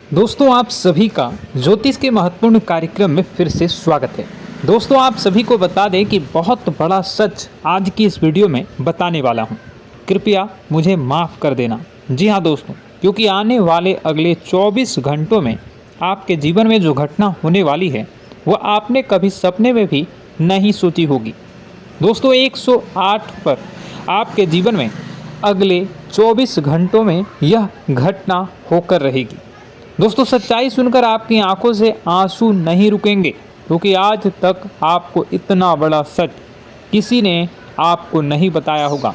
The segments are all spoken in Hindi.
दोस्तों आप सभी का ज्योतिष के महत्वपूर्ण कार्यक्रम में फिर से स्वागत है। दोस्तों आप सभी को बता दें कि बहुत बड़ा सच आज की इस वीडियो में बताने वाला हूं। कृपया मुझे माफ़ कर देना। जी हां दोस्तों, क्योंकि आने वाले अगले 24 घंटों में आपके जीवन में जो घटना होने वाली है वह आपने कभी सपने में भी नहीं सोची होगी। दोस्तों 108 पर आपके जीवन में अगले 24 घंटों में यह घटना होकर रहेगी। दोस्तों सच्चाई सुनकर आपकी आंखों से आंसू नहीं रुकेंगे, क्योंकि आज तक आपको इतना बड़ा सच किसी ने आपको नहीं बताया होगा।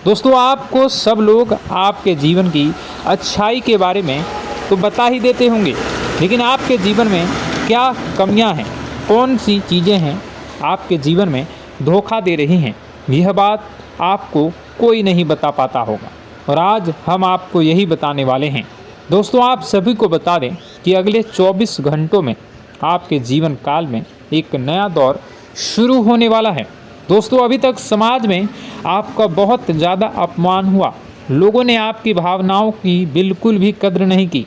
दोस्तों आपको सब लोग आपके जीवन की अच्छाई के बारे में तो बता ही देते होंगे, लेकिन आपके जीवन में क्या कमियां हैं, कौन सी चीज़ें हैं आपके जीवन में धोखा दे रही हैं, यह बात आपको कोई नहीं बता पाता होगा। और आज हम आपको यही बताने वाले हैं। दोस्तों आप सभी को बता दें कि अगले 24 घंटों में आपके जीवन काल में एक नया दौर शुरू होने वाला है। दोस्तों अभी तक समाज में आपका बहुत ज़्यादा अपमान हुआ, लोगों ने आपकी भावनाओं की बिल्कुल भी कद्र नहीं की,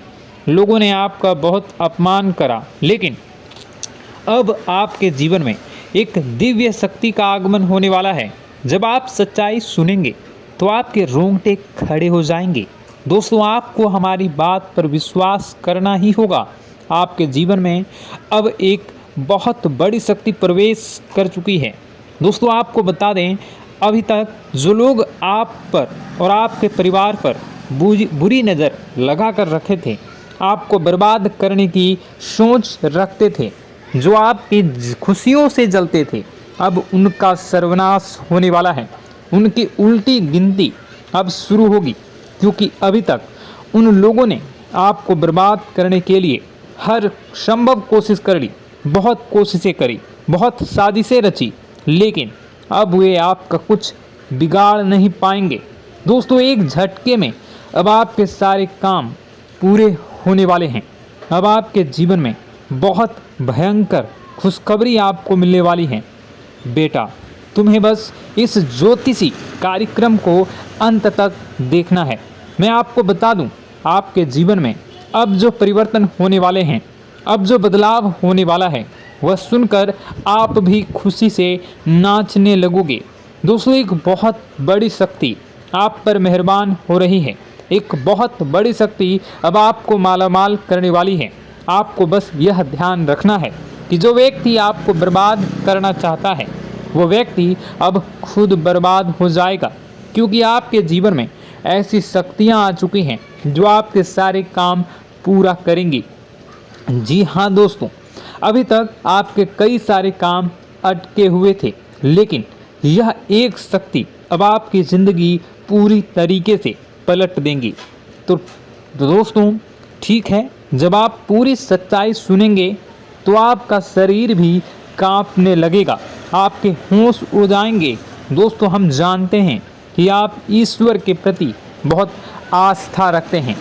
लोगों ने आपका बहुत अपमान करा, लेकिन अब आपके जीवन में एक दिव्य शक्ति का आगमन होने वाला है। जब आप सच्चाई सुनेंगे तो आपके रोंगटे खड़े हो जाएंगे। दोस्तों आपको हमारी बात पर विश्वास करना ही होगा। आपके जीवन में अब एक बहुत बड़ी शक्ति प्रवेश कर चुकी है। दोस्तों आपको बता दें, अभी तक जो लोग आप पर और आपके परिवार पर बुरी नज़र लगा कर रखे थे, आपको बर्बाद करने की सोच रखते थे, जो आपकी खुशियों से जलते थे, अब उनका सर्वनाश होने वाला है। उनकी उल्टी गिनती अब शुरू होगी, क्योंकि अभी तक उन लोगों ने आपको बर्बाद करने के लिए हर संभव कोशिश कर ली, बहुत कोशिशें करी, बहुत साजिशें रची, लेकिन अब वे आपका कुछ बिगाड़ नहीं पाएंगे। दोस्तों एक झटके में अब आपके सारे काम पूरे होने वाले हैं। अब आपके जीवन में बहुत भयंकर खुशखबरी आपको मिलने वाली है। बेटा तुम्हें बस इस ज्योतिषी कार्यक्रम को अंत तक देखना है। मैं आपको बता दूं, आपके जीवन में अब जो परिवर्तन होने वाले हैं, अब जो बदलाव होने वाला है, वह सुनकर आप भी खुशी से नाचने लगोगे। दोस्तों एक बहुत बड़ी शक्ति आप पर मेहरबान हो रही है। एक बहुत बड़ी शक्ति अब आपको मालामाल करने वाली है। आपको बस यह ध्यान रखना है कि जो व्यक्ति आपको बर्बाद करना चाहता है, वो व्यक्ति अब खुद बर्बाद हो जाएगा, क्योंकि आपके जीवन में ऐसी शक्तियां आ चुकी हैं जो आपके सारे काम पूरा करेंगी। जी हाँ दोस्तों, अभी तक आपके कई सारे काम अटके हुए थे, लेकिन यह एक शक्ति अब आपकी ज़िंदगी पूरी तरीके से पलट देंगी। तो दोस्तों ठीक है, जब आप पूरी सच्चाई सुनेंगे तो आपका शरीर भी कांपने लगेगा, आपके होश उड़ जाएंगे। दोस्तों हम जानते हैं कि आप ईश्वर के प्रति बहुत आस्था रखते हैं,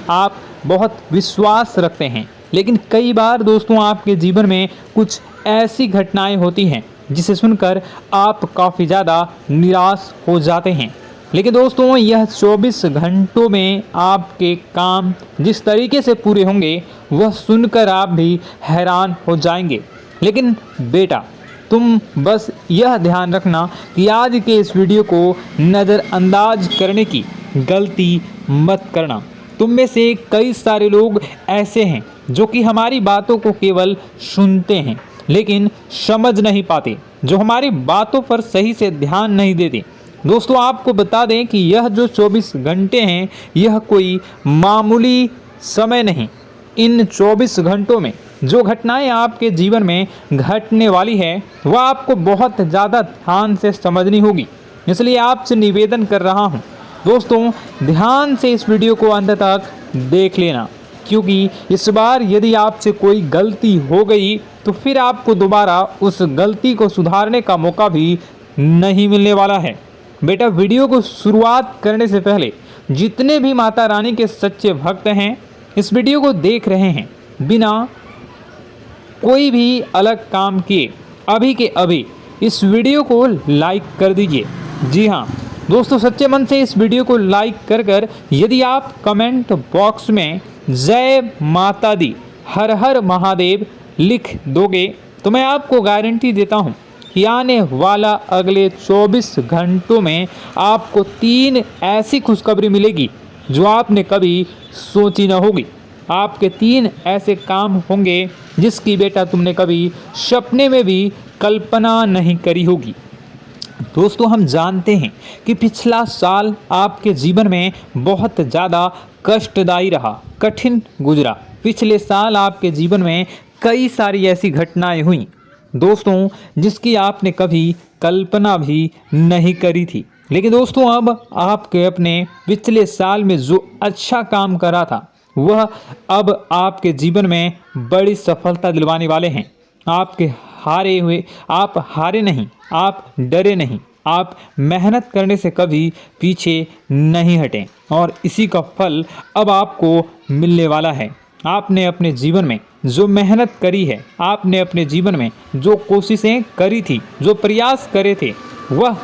आप बहुत विश्वास रखते हैं, लेकिन कई बार दोस्तों आपके जीवन में कुछ ऐसी घटनाएं होती हैं जिसे सुनकर आप काफ़ी ज़्यादा निराश हो जाते हैं। लेकिन दोस्तों यह 24 घंटों में आपके काम जिस तरीके से पूरे होंगे वह सुनकर आप भी हैरान हो जाएंगे। लेकिन बेटा तुम बस यह ध्यान रखना कि आज के इस वीडियो को नज़रअंदाज करने की गलती मत करना। तुम में से कई सारे लोग ऐसे हैं जो कि हमारी बातों को केवल सुनते हैं लेकिन समझ नहीं पाते, जो हमारी बातों पर सही से ध्यान नहीं देते। दोस्तों आपको बता दें कि यह जो 24 घंटे हैं यह कोई मामूली समय नहीं। इन 24 घंटों में जो घटनाएं आपके जीवन में घटने वाली है वह आपको बहुत ज़्यादा ध्यान से समझनी होगी। इसलिए आपसे निवेदन कर रहा हूं दोस्तों, ध्यान से इस वीडियो को अंत तक देख लेना, क्योंकि इस बार यदि आपसे कोई गलती हो गई तो फिर आपको दोबारा उस गलती को सुधारने का मौका भी नहीं मिलने वाला है। बेटा वीडियो को शुरुआत करने से पहले जितने भी माता रानी के सच्चे भक्त हैं इस वीडियो को देख रहे हैं, बिना कोई भी अलग काम किए अभी के अभी इस वीडियो को लाइक कर दीजिए। जी हाँ दोस्तों, सच्चे मन से इस वीडियो को लाइक कर यदि आप कमेंट बॉक्स में जय माता दी, हर हर महादेव लिख दोगे तो मैं आपको गारंटी देता हूँ कि आने वाला अगले 24 घंटों में आपको 3 ऐसी खुशखबरी मिलेगी जो आपने कभी सोची न होगी। आपके 3 ऐसे काम होंगे जिसकी बेटा तुमने कभी सपने में भी कल्पना नहीं करी होगी। दोस्तों, हम जानते हैं कि पिछला साल आपके जीवन में बहुत ज़्यादा कष्टदायी रहा, कठिन गुजरा। पिछले साल आपके जीवन में कई सारी ऐसी घटनाएं हुई दोस्तों जिसकी आपने कभी कल्पना भी नहीं करी थी। लेकिन दोस्तों, अब आपके अपने पिछले साल में जो अच्छा काम करा था वह अब आपके जीवन में बड़ी सफलता दिलवाने वाले हैं। आप हारे नहीं, आप डरे नहीं, आप मेहनत करने से कभी पीछे नहीं हटें और इसी का फल अब आपको मिलने वाला है। आपने अपने जीवन में जो मेहनत करी है, आपने अपने जीवन में जो कोशिशें करी थी, जो प्रयास करे थे, वह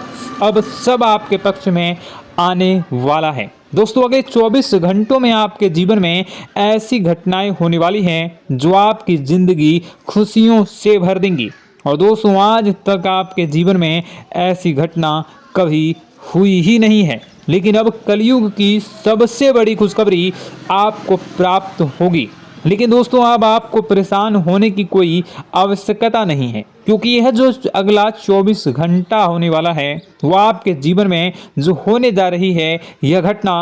अब सब आपके पक्ष में आने वाला है। दोस्तों, अगले 24 घंटों में आपके जीवन में ऐसी घटनाएं होने वाली हैं जो आपकी ज़िंदगी खुशियों से भर देंगी। और दोस्तों, आज तक आपके जीवन में ऐसी घटना कभी हुई ही नहीं है, लेकिन अब कलयुग की सबसे बड़ी खुशखबरी आपको प्राप्त होगी। लेकिन दोस्तों, अब आपको परेशान होने की कोई आवश्यकता नहीं है, क्योंकि यह जो अगला 24 घंटा होने वाला है वह आपके जीवन में जो होने जा रही है यह घटना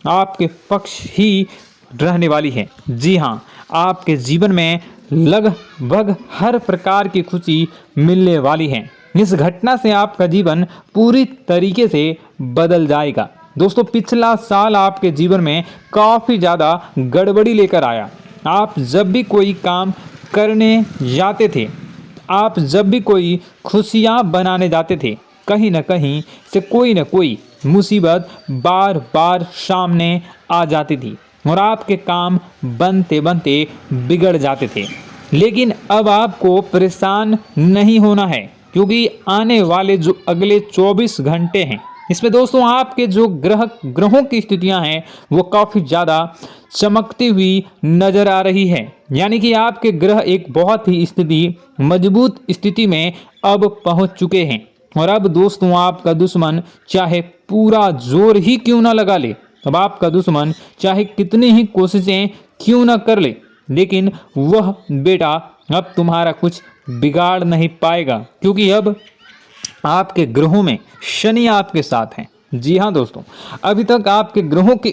आपके पक्ष ही रहने वाली है। जी हाँ, आपके जीवन में लगभग हर प्रकार की खुशी मिलने वाली है। इस घटना से आपका जीवन पूरी तरीके से बदल जाएगा। दोस्तों, पिछला साल आपके जीवन में काफ़ी ज़्यादा गड़बड़ी लेकर आया। आप जब भी कोई काम करने जाते थे, आप जब भी कोई खुशियाँ बनाने जाते थे, कहीं न कहीं से कोई न कोई मुसीबत बार बार सामने आ जाती थी और आपके काम बनते बनते बिगड़ जाते थे। लेकिन अब आपको परेशान नहीं होना है, क्योंकि आने वाले जो अगले 24 घंटे हैं इसमें दोस्तों आपके जो ग्रहों की स्थितियां हैं वो काफ़ी ज़्यादा चमकती हुई नज़र आ रही है। यानी कि आपके ग्रह एक बहुत ही मजबूत स्थिति में अब पहुंच चुके हैं। और अब दोस्तों, आपका दुश्मन चाहे पूरा जोर ही क्यों ना लगा ले, अब आपका दुश्मन चाहे कितनी ही कोशिशें क्यों ना कर ले, लेकिन वह बेटा अब तुम्हारा कुछ बिगाड़ नहीं पाएगा, क्योंकि अब आपके ग्रहों में शनि आपके साथ हैं। जी हाँ दोस्तों, अभी तक आपके ग्रहों की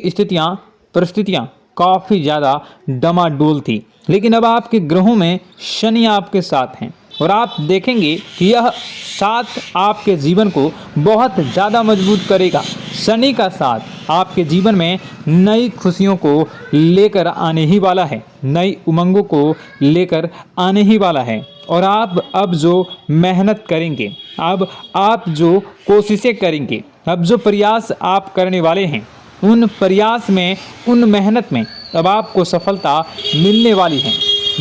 परिस्थितियाँ काफ़ी ज़्यादा डमाडोल थी, लेकिन अब आपके ग्रहों में शनि आपके साथ हैं और आप देखेंगे कि यह साथ आपके जीवन को बहुत ज़्यादा मजबूत करेगा। शनि का साथ आपके जीवन में नई खुशियों को लेकर आने ही वाला है, नई उमंगों को लेकर आने ही वाला है। और आप अब जो मेहनत करेंगे, अब आप जो कोशिशें करेंगे, अब जो प्रयास आप करने वाले हैं, उन प्रयास में, उन मेहनत में अब आपको सफलता मिलने वाली है।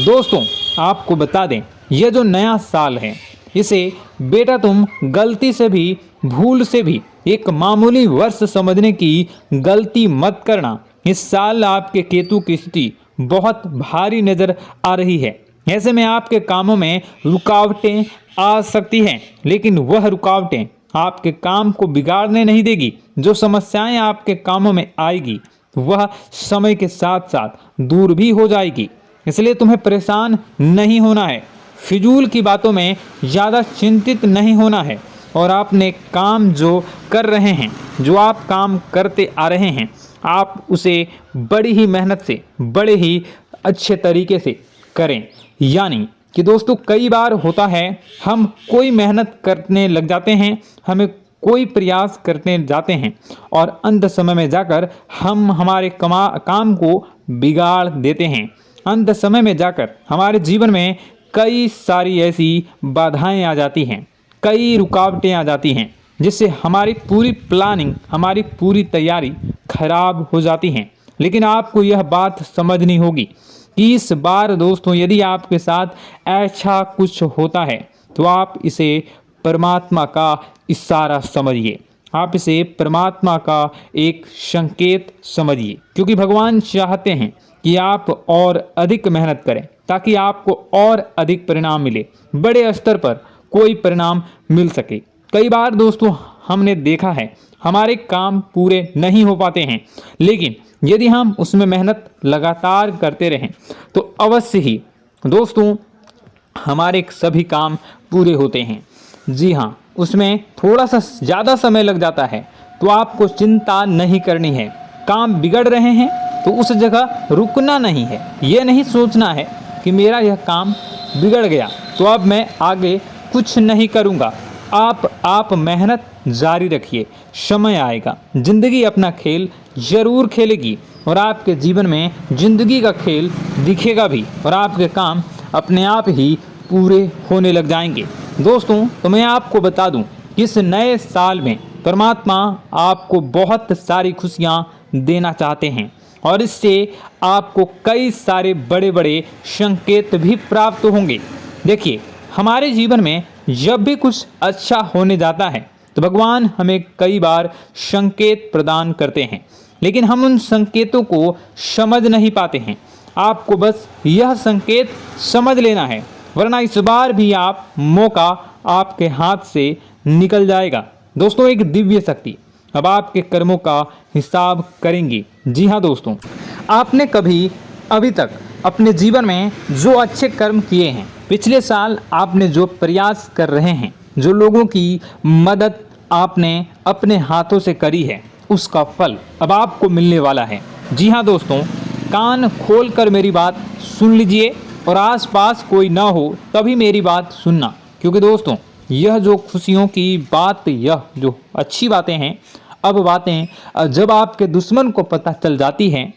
दोस्तों, आपको बता दें, यह जो नया साल है इसे बेटा तुम गलती से भी, भूल से भी एक मामूली वर्ष समझने की गलती मत करना। इस साल आपके केतु की स्थिति बहुत भारी नज़र आ रही है। ऐसे में आपके कामों में रुकावटें आ सकती हैं, लेकिन वह रुकावटें आपके काम को बिगाड़ने नहीं देगी। जो समस्याएं आपके कामों में आएगी वह समय के साथ साथ दूर भी हो जाएगी। इसलिए तुम्हें परेशान नहीं होना है, फिजूल की बातों में ज़्यादा चिंतित नहीं होना है। और आपने काम जो कर रहे हैं, जो आप काम करते आ रहे हैं, आप उसे बड़ी ही मेहनत से, बड़े ही अच्छे तरीके से करें। यानी कि दोस्तों, कई बार होता है हम कोई मेहनत करने लग जाते हैं, हमें कोई प्रयास करने जाते हैं और अंत समय में जाकर हम हमारे काम को बिगाड़ देते हैं। अंत समय में जाकर हमारे जीवन में कई सारी ऐसी बाधाएं आ जाती हैं, कई रुकावटें आ जाती हैं, जिससे हमारी पूरी प्लानिंग, हमारी पूरी तैयारी खराब हो जाती हैं। लेकिन आपको यह बात समझनी होगी कि इस बार दोस्तों, यदि आपके साथ ऐसा कुछ होता है तो आप इसे परमात्मा का इशारा समझिए। आप इसे परमात्मा का एक संकेत समझिए, क्योंकि भगवान चाहते हैं कि आप और अधिक मेहनत करें ताकि आपको और अधिक परिणाम मिले, बड़े स्तर पर कोई परिणाम मिल सके। कई बार दोस्तों हमने देखा है हमारे काम पूरे नहीं हो पाते हैं, लेकिन यदि हम उसमें मेहनत लगातार करते रहें तो अवश्य ही दोस्तों हमारे सभी काम पूरे होते हैं। जी हाँ, उसमें थोड़ा सा ज़्यादा समय लग जाता है तो आपको चिंता नहीं करनी है। काम बिगड़ रहे हैं तो उस जगह रुकना नहीं है, ये नहीं सोचना है कि मेरा यह काम बिगड़ गया तो अब मैं आगे कुछ नहीं करूँगा। आप मेहनत जारी रखिए, समय आएगा, ज़िंदगी अपना खेल ज़रूर खेलेगी और आपके जीवन में ज़िंदगी का खेल दिखेगा भी और आपके काम अपने आप ही पूरे होने लग जाएंगे। दोस्तों तो मैं आपको बता दूं कि इस नए साल में परमात्मा आपको बहुत सारी खुशियां देना चाहते हैं और इससे आपको कई सारे बड़े बड़े संकेत भी प्राप्त होंगे। देखिए, हमारे जीवन में जब भी कुछ अच्छा होने जाता है तो भगवान हमें कई बार संकेत प्रदान करते हैं, लेकिन हम उन संकेतों को समझ नहीं पाते हैं। आपको बस यह संकेत समझ लेना है, वरना इस बार भी आप मौका आपके हाथ से निकल जाएगा। दोस्तों, एक दिव्य शक्ति अब आपके कर्मों का हिसाब करेंगी। जी हाँ दोस्तों, आपने कभी अभी तक अपने जीवन में जो अच्छे कर्म किए हैं, पिछले साल आपने जो प्रयास कर रहे हैं, जो लोगों की मदद आपने अपने हाथों से करी है, उसका फल अब आपको मिलने वाला है। जी हाँ दोस्तों, कान खोलकर मेरी बात सुन लीजिए और आसपास कोई ना हो तभी मेरी बात सुनना, क्योंकि दोस्तों यह जो खुशियों की बात, यह जो अच्छी बातें हैं, अब बातें जब आपके दुश्मन को पता चल जाती हैं,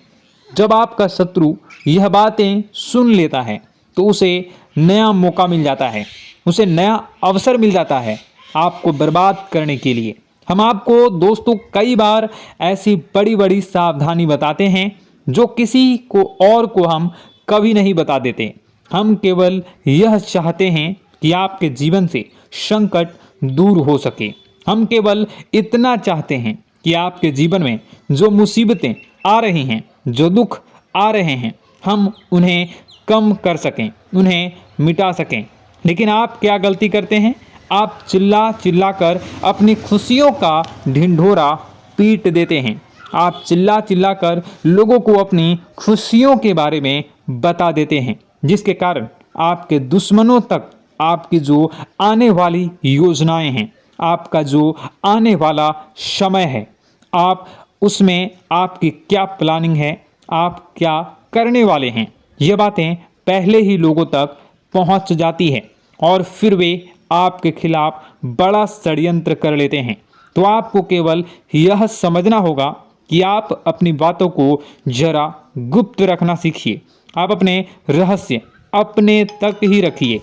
जब आपका शत्रु यह बातें सुन लेता है तो उसे नया मौका मिल जाता है, उसे नया अवसर मिल जाता है आपको बर्बाद करने के लिए। हम आपको दोस्तों कई बार ऐसी बड़ी बड़ी सावधानी बताते हैं जो किसी को और को हम कभी नहीं बता देते। हम केवल यह चाहते हैं कि आपके जीवन से संकट दूर हो सके। हम केवल इतना चाहते हैं कि आपके जीवन में जो मुसीबतें आ रही हैं, जो दुख आ रहे हैं, हम उन्हें कम कर सकें, उन्हें मिटा सकें। लेकिन आप क्या गलती करते हैं? आप चिल्ला चिल्ला कर अपनी खुशियों का ढिंढोरा पीट देते हैं। आप चिल्ला चिल्ला कर लोगों को अपनी खुशियों के बारे में बता देते हैं, जिसके कारण आपके दुश्मनों तक आपकी जो आने वाली योजनाएं हैं, आपका जो आने वाला समय है, आप उसमें आपकी क्या प्लानिंग है, आप क्या करने वाले हैं, ये बातें पहले ही लोगों तक पहुंच जाती है और फिर वे आपके खिलाफ बड़ा षड्यंत्र कर लेते हैं। तो आपको केवल यह समझना होगा कि आप अपनी बातों को जरा गुप्त रखना सीखिए। आप अपने रहस्य अपने तक ही रखिए।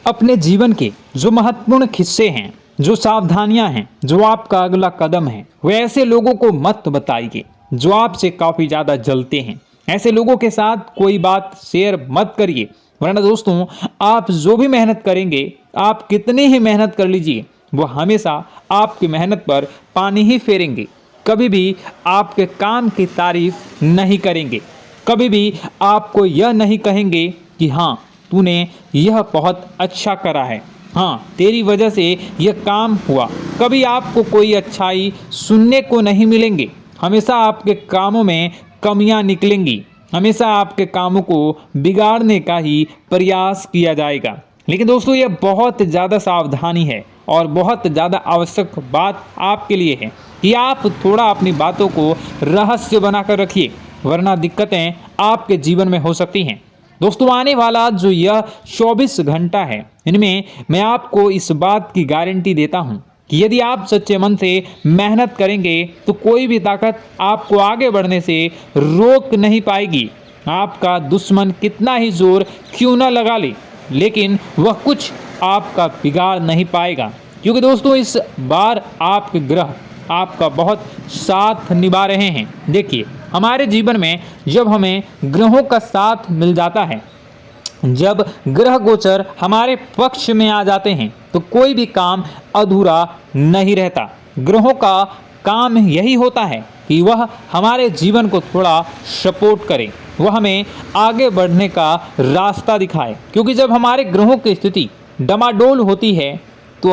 अपने जीवन के जो महत्वपूर्ण हिस्से हैं, जो सावधानियां हैं, जो आपका अगला कदम है, वे ऐसे लोगों को मत बताइए जो आपसे काफ़ी ज़्यादा जलते हैं। ऐसे लोगों के साथ कोई बात शेयर मत करिए, वरना दोस्तों आप जो भी मेहनत करेंगे, आप कितनी ही मेहनत कर लीजिए, वो हमेशा आपकी मेहनत पर पानी ही फेरेंगे। कभी भी आपके काम की तारीफ नहीं करेंगे, कभी भी आपको यह नहीं कहेंगे कि हाँ तूने यह बहुत अच्छा करा है, हाँ तेरी वजह से यह काम हुआ। कभी आपको कोई अच्छाई सुनने को नहीं मिलेंगे। हमेशा आपके कामों में कमियां निकलेंगी, हमेशा आपके कामों को बिगाड़ने का ही प्रयास किया जाएगा। लेकिन दोस्तों यह बहुत ज़्यादा सावधानी है और बहुत ज़्यादा आवश्यक बात आपके लिए है कि आप थोड़ा अपनी बातों को रहस्य बनाकर रखिए, वरना दिक्कतें आपके जीवन में हो सकती हैं। दोस्तों आने वाला जो यह 24 घंटा है, इनमें मैं आपको इस बात की गारंटी देता हूँ कि यदि आप सच्चे मन से मेहनत करेंगे तो कोई भी ताकत आपको आगे बढ़ने से रोक नहीं पाएगी। आपका दुश्मन कितना ही जोर क्यों न लगा ले, लेकिन वह कुछ आपका बिगाड़ नहीं पाएगा, क्योंकि दोस्तों इस बार आपके ग्रह आपका बहुत साथ निभा रहे हैं। देखिए, हमारे जीवन में जब हमें ग्रहों का साथ मिल जाता है जब ग्रह गोचर हमारे पक्ष में आ जाते हैं तो कोई भी काम अधूरा नहीं रहता। ग्रहों का काम यही होता है कि वह हमारे जीवन को थोड़ा सपोर्ट करे, वह हमें आगे बढ़ने का रास्ता दिखाए। क्योंकि जब हमारे ग्रहों की स्थिति डमाडोल होती है तो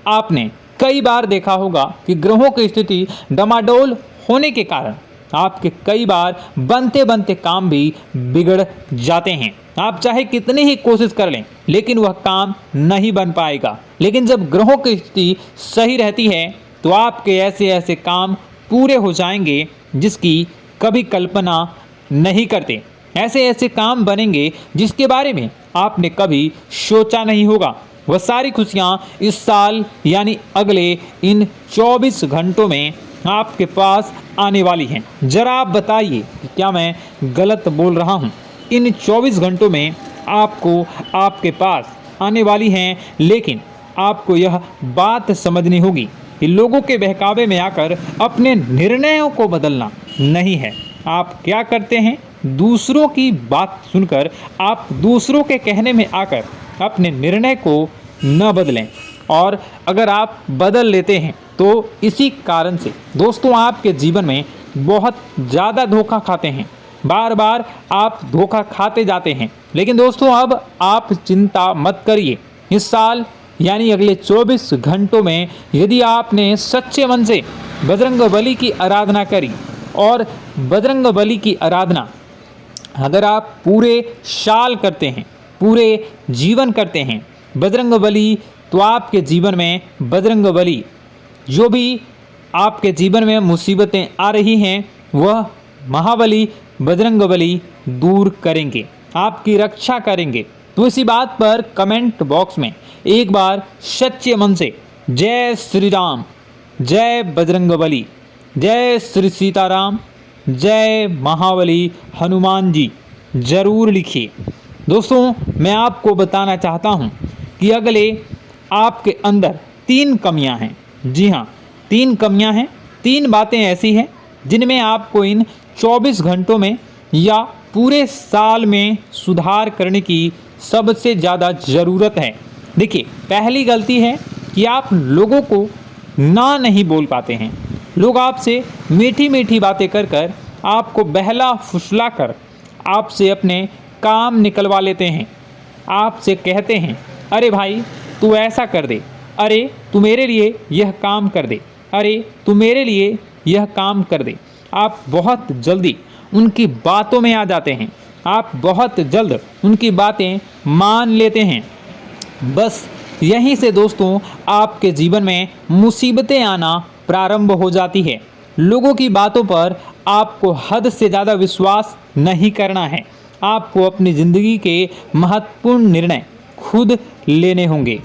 आपने कई बार देखा होगा कि ग्रहों की स्थिति डमाडोल होने के कारण आपके कई बार बनते बनते काम भी बिगड़ जाते हैं। आप चाहे कितनी ही कोशिश कर लें लेकिन वह काम नहीं बन पाएगा। लेकिन जब ग्रहों की स्थिति सही रहती है तो आपके ऐसे ऐसे काम पूरे हो जाएंगे जिसकी कभी कल्पना नहीं करते। ऐसे ऐसे काम बनेंगे जिसके बारे में आपने कभी सोचा नहीं होगा। वह सारी खुशियाँ इस साल यानी अगले इन 24 घंटों में आपके पास आने वाली हैं। जरा आप बताइए कि क्या मैं गलत बोल रहा हूँ? इन 24 घंटों में आपको आपके पास आने वाली हैं, लेकिन आपको यह बात समझनी होगी कि लोगों के बहकावे में आकर अपने निर्णयों को बदलना नहीं है। आप क्या करते हैं? दूसरों की बात सुनकर आप दूसरों के कहने में आकर अपने निर्णय को न बदलें, और अगर आप बदल लेते हैं तो इसी कारण से दोस्तों आपके जीवन में बहुत ज़्यादा धोखा खाते हैं। बार बार आप धोखा खाते जाते हैं। लेकिन दोस्तों अब आप चिंता मत करिए। इस साल यानी अगले 24 घंटों में यदि आपने सच्चे मन से बजरंगबली की आराधना करी, और बजरंगबली की आराधना अगर आप पूरे साल करते हैं, पूरे जीवन करते हैं बजरंगबली, तो आपके जीवन में बजरंगबली जो भी आपके जीवन में मुसीबतें आ रही हैं वह महाबली बजरंगबली दूर करेंगे, आपकी रक्षा करेंगे। तो इसी बात पर कमेंट बॉक्स में एक बार सच्चे मन से जय श्री राम, जय बजरंगबली, जय श्री सीताराम, जय महाबली हनुमान जी जरूर लिखिए। दोस्तों मैं आपको बताना चाहता हूँ कि अगले आपके अंदर 3 कमियां हैं। जी हाँ, 3 कमियां हैं। 3 बातें ऐसी हैं जिनमें आपको इन 24 घंटों में या पूरे साल में सुधार करने की सबसे ज़्यादा ज़रूरत है। देखिए, पहली गलती है कि आप लोगों को ना नहीं बोल पाते हैं। लोग आपसे मीठी मीठी बातें कर कर आपको बहला फुसला कर आपसे अपने काम निकलवा लेते हैं। आपसे कहते हैं, अरे भाई तू ऐसा कर दे, अरे तू मेरे लिए यह काम कर दे, अरे तू मेरे लिए यह काम कर दे। आप बहुत जल्दी उनकी बातों में आ जाते हैं, आप बहुत जल्द उनकी बातें मान लेते हैं। बस यहीं से दोस्तों आपके जीवन में मुसीबतें आना प्रारंभ हो जाती है। लोगों की बातों पर आपको हद से ज़्यादा विश्वास नहीं करना है। आपको अपनी ज़िंदगी के महत्वपूर्ण निर्णय खुद लेने होंगे।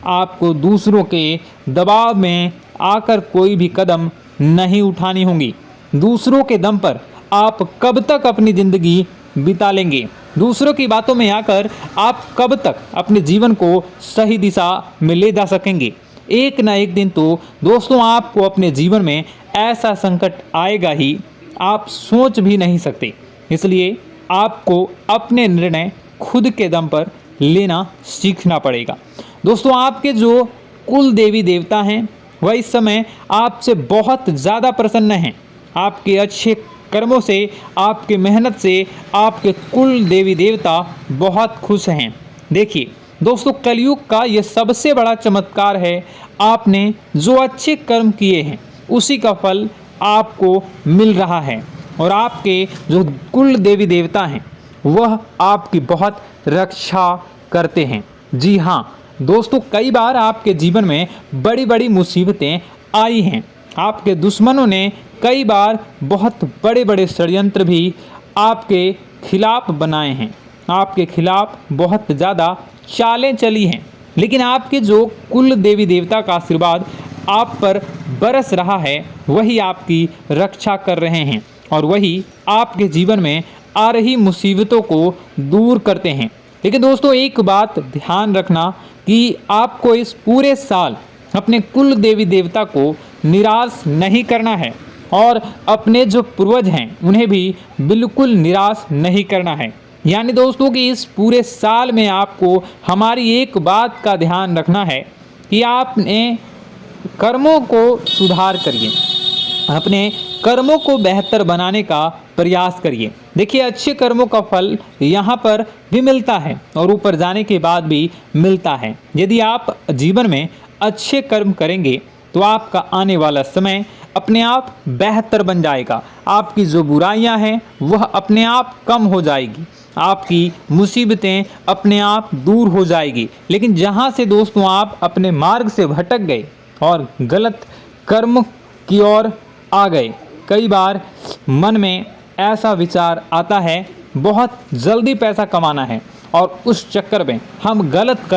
आपको दूसरों के दबाव में आकर कोई भी कदम नहीं उठानी होगी। दूसरों के दम पर आप कब तक अपनी ज़िंदगी बिता लेंगे? दूसरों की बातों में आकर आप कब तक अपने जीवन को सही दिशा में ले जा सकेंगे? एक ना एक दिन तो दोस्तों आपको अपने जीवन में ऐसा संकट आएगा ही, आप सोच भी नहीं सकते। इसलिए आपको अपने निर्णय खुद के दम पर लेना सीखना पड़ेगा। दोस्तों आपके जो कुल देवी देवता हैं वह इस समय आपसे बहुत ज़्यादा प्रसन्न हैं। आपके अच्छे कर्मों से, आपके मेहनत से आपके कुल देवी देवता बहुत खुश हैं। देखिए दोस्तों, कलयुग का ये सबसे बड़ा चमत्कार है। आपने जो अच्छे कर्म किए हैं उसी का फल आपको मिल रहा है, और आपके जो कुल देवी देवता हैं वह आपकी बहुत रक्षा करते हैं। जी हाँ दोस्तों, कई बार आपके जीवन में बड़ी बड़ी मुसीबतें आई हैं। आपके दुश्मनों ने कई बार बहुत बड़े बड़े षड्यंत्र भी आपके खिलाफ बनाए हैं, आपके खिलाफ बहुत ज़्यादा चालें चली हैं। लेकिन आपके जो कुल देवी देवता का आशीर्वाद आप पर बरस रहा है वही आपकी रक्षा कर रहे हैं, और वही आपके जीवन में आ रही मुसीबतों को दूर करते हैं। लेकिन दोस्तों एक बात ध्यान रखना कि आपको इस पूरे साल अपने कुल देवी देवता को निराश नहीं करना है, और अपने जो पूर्वज हैं उन्हें भी बिल्कुल निराश नहीं करना है। यानी दोस्तों कि इस पूरे साल में आपको हमारी एक बात का ध्यान रखना है कि आपने कर्मों को सुधार करिए, अपने कर्मों को बेहतर बनाने का प्रयास करिए। देखिए, अच्छे कर्मों का फल यहाँ पर भी मिलता है और ऊपर जाने के बाद भी मिलता है। यदि आप जीवन में अच्छे कर्म करेंगे तो आपका आने वाला समय अपने आप बेहतर बन जाएगा। आपकी जो बुराइयां हैं वह अपने आप कम हो जाएगी, आपकी मुसीबतें अपने आप दूर हो जाएगी। लेकिन जहां से दोस्तों आप अपने मार्ग से भटक गए और गलत कर्म की ओर आ गए, कई बार मन में ऐसा विचार आता है बहुत जल्दी पैसा कमाना है और उस चक्कर में हम गलत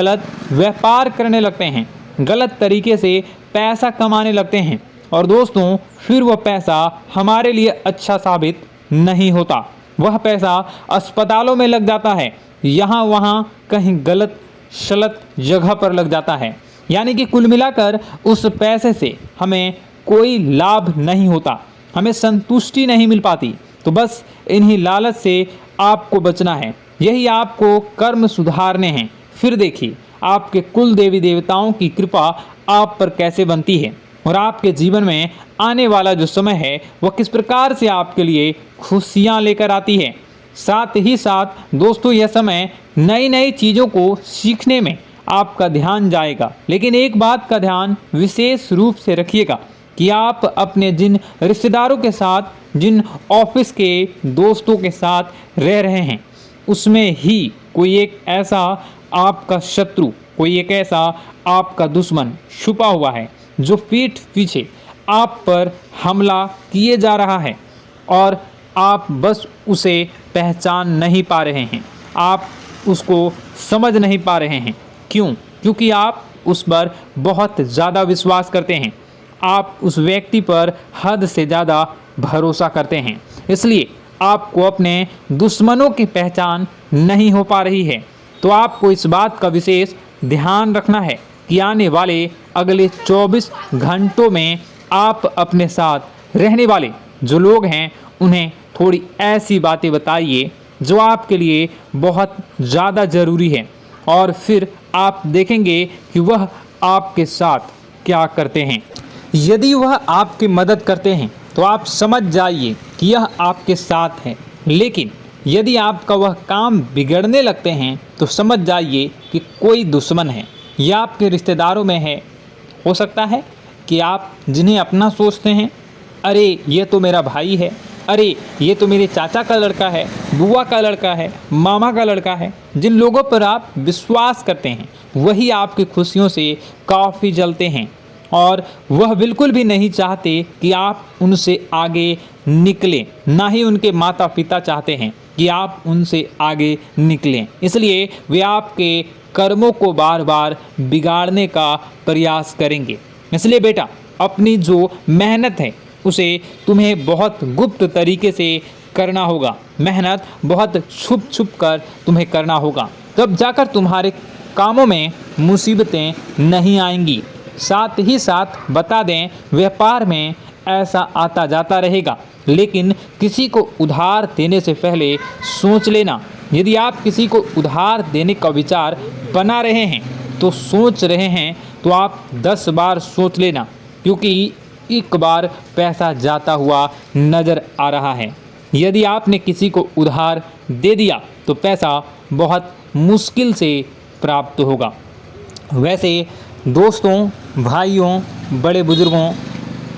व्यापार करने लगते हैं, गलत तरीके से पैसा कमाने लगते हैं और दोस्तों फिर वह पैसा हमारे लिए अच्छा साबित नहीं होता। वह पैसा अस्पतालों में लग जाता है, यहाँ वहाँ कहीं गलत शलत जगह पर लग जाता है। यानी कि कुल मिलाकर उस पैसे से हमें कोई लाभ नहीं होता, हमें संतुष्टि नहीं मिल पाती। तो बस इन्हीं लालच से आपको बचना है, यही आपको कर्म सुधारने हैं। फिर देखिए आपके कुल देवी देवताओं की कृपा आप पर कैसे बनती है और आपके जीवन में आने वाला जो समय है वह किस प्रकार से आपके लिए खुशियाँ लेकर आती है। साथ ही साथ दोस्तों यह समय नई नई चीज़ों को सीखने में आपका ध्यान जाएगा। लेकिन एक बात का ध्यान विशेष रूप से रखिएगा कि आप अपने जिन रिश्तेदारों के साथ, जिन ऑफिस के दोस्तों के साथ रह रहे हैं, उसमें ही कोई एक ऐसा आपका शत्रु, कोई एक ऐसा आपका दुश्मन छुपा हुआ है जो पीठ पीछे आप पर हमला किए जा रहा है और आप बस उसे पहचान नहीं पा रहे हैं, आप उसको समझ नहीं पा रहे हैं। क्यों? क्योंकि आप उस पर बहुत ज़्यादा विश्वास करते हैं, आप उस व्यक्ति पर हद से ज़्यादा भरोसा करते हैं, इसलिए आपको अपने दुश्मनों की पहचान नहीं हो पा रही है। तो आपको इस बात का विशेष ध्यान रखना है कि आने वाले अगले 24 घंटों में आप अपने साथ रहने वाले जो लोग हैं उन्हें थोड़ी ऐसी बातें बताइए जो आपके लिए बहुत ज़्यादा ज़रूरी है और फिर आप देखेंगे कि वह आपके साथ क्या करते हैं। यदि वह आपकी मदद करते हैं तो आप समझ जाइए कि यह आपके साथ है, लेकिन यदि आपका वह काम बिगड़ने लगते हैं तो समझ जाइए कि कोई दुश्मन है या आपके रिश्तेदारों में है। हो सकता है कि आप जिन्हें अपना सोचते हैं, अरे ये तो मेरा भाई है, अरे ये तो मेरे चाचा का लड़का है, बुआ का लड़का है, मामा का लड़का है, जिन लोगों पर आप विश्वास करते हैं वही आपकी खुशियों से काफ़ी जलते हैं और वह बिल्कुल भी नहीं चाहते कि आप उनसे आगे निकलें, ना ही उनके माता पिता चाहते हैं कि आप उनसे आगे निकलें। इसलिए वे आपके कर्मों को बार बार बिगाड़ने का प्रयास करेंगे। इसलिए बेटा, अपनी जो मेहनत है उसे तुम्हें बहुत गुप्त तरीके से करना होगा, मेहनत बहुत छुप छुप कर तुम्हें करना होगा, तब जाकर तुम्हारे कामों में मुसीबतें नहीं आएंगी। साथ ही साथ बता दें, व्यापार में ऐसा आता जाता रहेगा, लेकिन किसी को उधार देने से पहले सोच लेना। यदि आप किसी को उधार देने का विचार बना रहे हैं तो सोच रहे हैं तो आप 10 बार सोच लेना, क्योंकि एक बार पैसा जाता हुआ नज़र आ रहा है। यदि आपने किसी को उधार दे दिया तो पैसा बहुत मुश्किल से प्राप्त होगा। वैसे दोस्तों, भाइयों, बड़े बुजुर्गों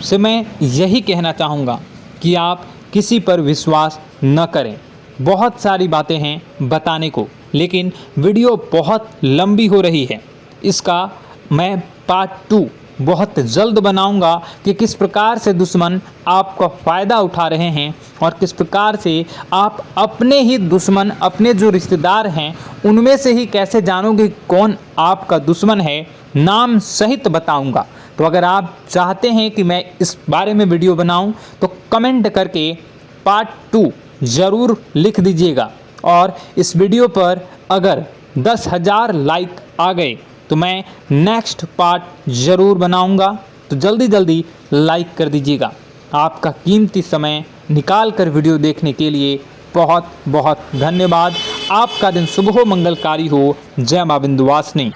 से मैं यही कहना चाहूँगा कि आप किसी पर विश्वास न करें। बहुत सारी बातें हैं बताने को, लेकिन वीडियो बहुत लंबी हो रही है। इसका मैं पार्ट 2 बहुत जल्द बनाऊंगा कि किस प्रकार से दुश्मन आपका फ़ायदा उठा रहे हैं और किस प्रकार से आप अपने ही दुश्मन, अपने जो रिश्तेदार हैं उनमें से ही कैसे जानोगे कौन आपका दुश्मन है, नाम सहित बताऊंगा। तो अगर आप चाहते हैं कि मैं इस बारे में वीडियो बनाऊं तो कमेंट करके पार्ट 2 ज़रूर लिख दीजिएगा। और इस वीडियो पर अगर 10,000 लाइक आ गए तो मैं नेक्स्ट पार्ट ज़रूर बनाऊंगा। तो जल्दी जल्दी लाइक कर दीजिएगा। आपका कीमती समय निकाल कर वीडियो देखने के लिए बहुत बहुत धन्यवाद। आपका दिन शुभ हो, मंगलकारी हो। जय मां विंध्यवासिनी।